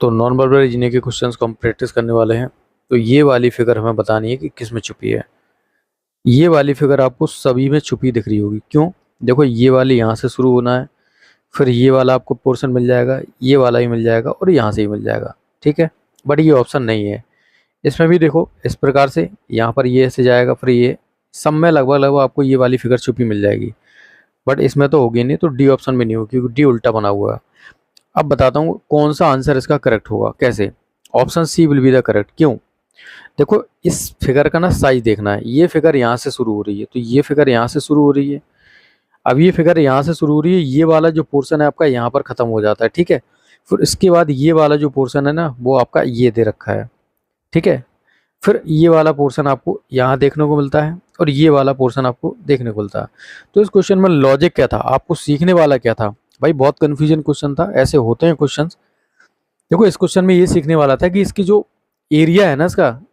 तो non verbal reasoning के questions को हम प्रैक्टिस करने वाले हैं। तो ये वाली फिगर हमें बतानी है कि किस में छुपी है। ये वाली फिगर आपको सभी में छुपी दिख रही होगी। क्यों? देखो, ये वाली यहाँ से शुरू होना है, फिर ये वाला आपको पोर्शन मिल जाएगा, ये वाला ही मिल जाएगा और यहाँ से ही मिल जाएगा। ठीक है, बट ये ऑप्शन नहीं है। इसमें भी देखो इस प्रकार से यहाँ पर ये ऐसे जाएगा, फिर ये सब में लगभग लगभग आपको ये वाली फिगर छुपी मिल जाएगी, बट इसमें तो होगी नहीं। तो डी ऑप्शन में नहीं होगी क्योंकि डी उल्टा बना हुआ है। अब बताता हूँ कौन सा आंसर इसका करेक्ट होगा। कैसे? Option C will be the correct. क्यों? देखो, इस फिगर का ना साइज देखना है। ये फिगर यहाँ से शुरू हो रही है, तो ये फिगर यहाँ से शुरू हो रही है। अब ये फिगर यहाँ से शुरू हो रही है, ये वाला जो पोर्शन है आपका यहाँ पर खत्म हो जाता है। ठीक है, फिर इसके बाद ये वाला जो पोर्शन है ना, वो आपका ये दे रखा है। ठीक है, फिर ये वाला पोर्शन आपको यहाँ देखने को मिलता है और ये वाला पोर्शन आपको देखने को मिलता है। तो इस क्वेश्चन में लॉजिक क्या था, आपको सीखने वाला क्या था भाई? बहुत कंफ्यूजन क्वेश्चन था, ऐसे होते हैं क्वेश्चंस। देखो, इस क्वेश्चन में ये सीखने वाला था कि इसकी जो एरिया है ना,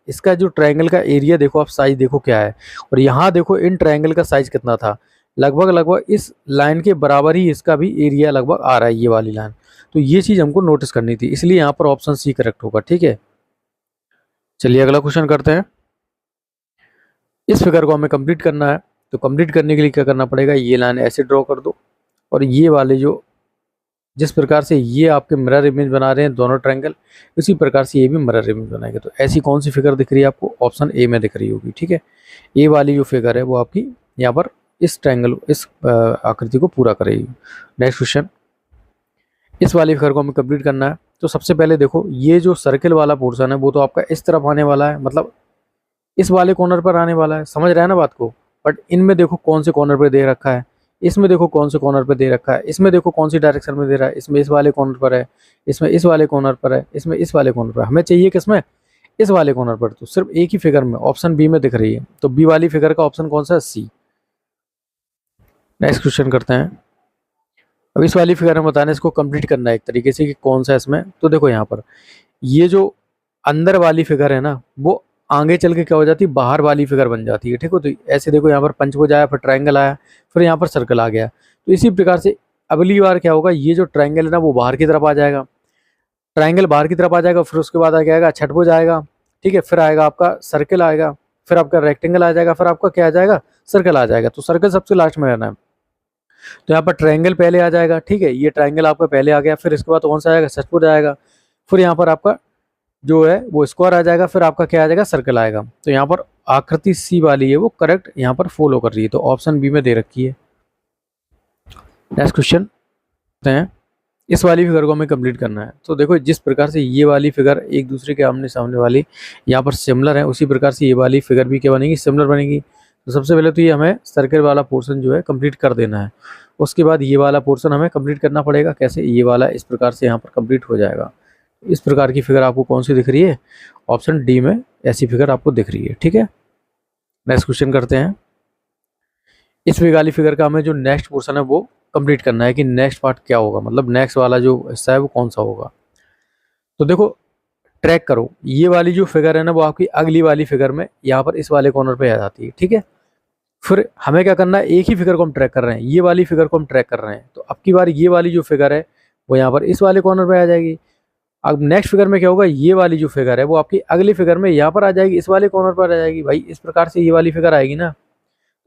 इसका जो ट्रायंगल का एरिया देखो, आप साइज देखो क्या है, और यहाँ देखो इन ट्रायंगल का साइज कितना था। लगभग लगभग इस लाइन के बराबर ही इसका भी एरिया लगभग आ रहा है, ये वाली लाइन। तो ये चीज़ हमको नोटिस करनी थी, इसलिए यहाँ पर ऑप्शन सी करेक्ट होगा। ठीक है, चलिए अगला क्वेश्चन करते हैं। इस फिगर को हमें कंप्लीट करना है, तो कंप्लीट करने के लिए क्या करना पड़ेगा? ये लाइन ऐसे ड्रॉ कर दो, और ये वाले जो जिस प्रकार से ये आपके मिरर इमेज बना रहे हैं दोनों ट्रायंगल, इसी प्रकार से ये भी मिरर इमेज बनाएंगे। तो ऐसी कौन सी फिगर दिख रही है आपको? ऑप्शन ए में दिख रही होगी। ठीक है, ए वाली जो फिगर है वो आपकी यहाँ पर इस ट्रायंगल, इस आकृति को पूरा करेगी। नेक्स्ट क्वेश्चन, इस वाली फिगर को हमें कंप्लीट करना है। तो सबसे पहले देखो, ये जो सर्किल वाला पोर्शन है वो तो आपका इस तरफ आने वाला है, मतलब इस वाले कॉर्नर पर आने वाला है। समझ रहे हैं ना बात को? बट इनमें देखो कौन से कॉर्नर पर दे रखा है, इसमें देखो कौन से कॉर्नर पर दे रखा है, इसमें देखो कौन सी डायरेक्शन में दे रहा है, इसमें इस वाले कॉर्नर पर है, इसमें इस वाले कॉर्नर पर है, इसमें इस वाले कॉर्नर पर। हमें चाहिए किसमें? इस वाले कॉर्नर पर। तो सिर्फ एक ही फिगर में, ऑप्शन बी में दिख रही है। तो बी वाली फिगर का ऑप्शन कौन सा है? सी। नेक्स्ट क्वेश्चन करते हैं। अब इस वाली फिगर में बताना, इसको कंप्लीट करना है एक तरीके से कि कौन सा इसमें। तो देखो यहाँ पर ये जो अंदर वाली फिगर है ना, वो आगे चल के क्या हो जाती है? बाहर वाली फिगर बन जाती है। ठीक है, तो ऐसे देखो यहाँ पर पंचभुज आया, फिर ट्रायंगल आया, फिर यहाँ पर सर्कल आ गया। तो इसी प्रकार से अगली बार क्या होगा? ये जो ट्रायंगल है ना, वो बाहर की तरफ आ जाएगा, ट्रायंगल बाहर की तरफ आ जाएगा, फिर उसके बाद आ जाएगा छठभुज आएगा। ठीक है, फिर आएगा आपका सर्कल आएगा, फिर आपका रेक्टेंगल आ जाएगा, फिर आपका क्या आ जाएगा? सर्कल आ जाएगा। तो सर्कल सबसे लास्ट में रहना है। तो यहाँ पर ट्रायंगल पहले आ जाएगा। ठीक है, ये ट्रायंगल आपका पहले आ गया, फिर इसके बाद कौन सा आएगा? षटभुज आएगा, फिर यहाँ पर आपका जो है वो स्क्वायर आ जाएगा, फिर आपका क्या आ जाएगा? सर्कल आएगा। तो यहाँ पर आकृति सी वाली है वो करेक्ट यहाँ पर फॉलो कर रही है, तो ऑप्शन बी में दे रखी है। नेक्स्ट क्वेश्चन हैं, इस वाली फिगर को हमें कंप्लीट करना है। तो देखो, जिस प्रकार से ये वाली फिगर एक दूसरे के आमने सामने वाली यहाँ पर सिमिलर है, उसी प्रकार से ये वाली फिगर भी क्या बनेगी? सिमिलर बनेगी। तो सबसे पहले तो ये हमें सर्कल वाला पोर्शन जो है कंप्लीट कर देना है, उसके बाद ये वाला पोर्शन हमें कंप्लीट करना पड़ेगा। कैसे? ये वाला इस प्रकार से यहाँ पर कंप्लीट हो जाएगा। इस प्रकार की फिगर आपको कौन सी दिख रही है? ऑप्शन डी में ऐसी फिगर आपको दिख रही है। ठीक है, नेक्स्ट क्वेश्चन करते हैं। इस वाली फिगर का हमें जो नेक्स्ट पोर्शन है वो कंप्लीट करना है कि नेक्स्ट पार्ट क्या होगा, मतलब नेक्स्ट वाला जो हिस्सा है वो कौन सा होगा। तो देखो, ट्रैक करो, ये वाली जो फिगर है ना, वो आपकी अगली वाली फिगर में यहाँ पर इस वाले कॉर्नर पे आ जाती है। ठीक है, फिर हमें क्या करना है? एक ही फिगर को हम ट्रैक कर रहे हैं, ये वाली फिगर को हम ट्रैक कर रहे हैं। तो अब की बार ये वाली जो फिगर है वो यहाँ पर इस वाले कॉर्नर पे आ जाएगी। अब नेक्स्ट फिगर में क्या होगा? ये वाली जो फिगर है वो आपकी अगली फिगर में यहाँ पर आ जाएगी, इस वाले कॉर्नर पर आ जाएगी। भाई इस प्रकार से ये वाली फिगर आएगी ना,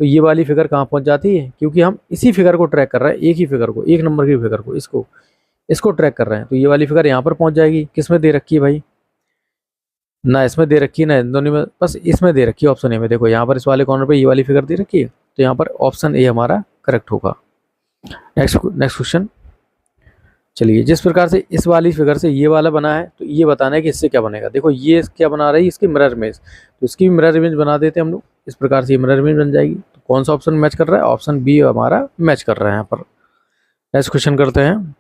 तो ये वाली फिगर कहाँ पहुँच जाती है? क्योंकि हम इसी फिगर को ट्रैक कर रहे हैं, एक ही फिगर को, एक नंबर की फिगर को, इसको ट्रैक कर रहे हैं। तो ये वाली फिगर यहाँ पर पहुँच जाएगी। किस में दे रखी है भाई? ना इसमें दे रखी है ना इन दोनों में, बस इसमें दे रखी है, ऑप्शन ए में। देखो यहाँ पर इस वाले कॉर्नर पे ये वाली फिगर दे रखी है, तो यहाँ पर ऑप्शन ए हमारा करेक्ट होगा। नेक्स्ट क्वेश्चन, चलिए, जिस प्रकार से इस वाली फिगर से ये वाला बना है, तो ये बताना है कि इससे क्या बनेगा। देखो, ये क्या बना रही है? इसकी मिरर इमेज, तो इसकी भी मिरर इमेज बना देते हैं हम लोग। इस प्रकार से ये मिरर इमेज बन जाएगी। तो कौन सा ऑप्शन मैच कर रहा है? ऑप्शन बी हमारा मैच कर रहा है यहाँ पर। नेक्स्ट क्वेश्चन करते हैं।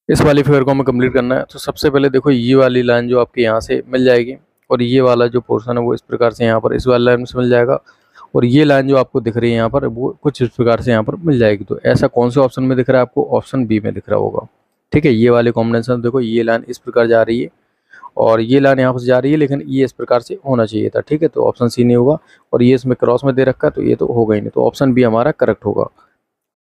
इस वाली फिगर को हमें कंप्लीट करना है। तो सबसे पहले देखो, ये वाली लाइन जो आपके यहाँ से मिल जाएगी, और ये वाला जो पोर्शन है वो इस प्रकार से यहाँ पर इस वाली लाइन से मिल जाएगा, और ये लाइन जो आपको दिख रही है यहाँ पर वो कुछ इस प्रकार से यहाँ पर मिल जाएगी। तो ऐसा कौन से ऑप्शन में दिख रहा है आपको? ऑप्शन बी में दिख रहा होगा। ठीक है, ये वाले कॉम्बिनेशन देखो, ये लाइन इस प्रकार जा रही है और ये लाइन यहाँ पर जा रही है, लेकिन ये इस प्रकार से होना चाहिए था। ठीक है, तो ऑप्शन सी नहीं होगा, और ये इसमें क्रॉस में दे रखा है, तो ये तो होगा ही नहीं। तो ऑप्शन बी हमारा करेक्ट होगा।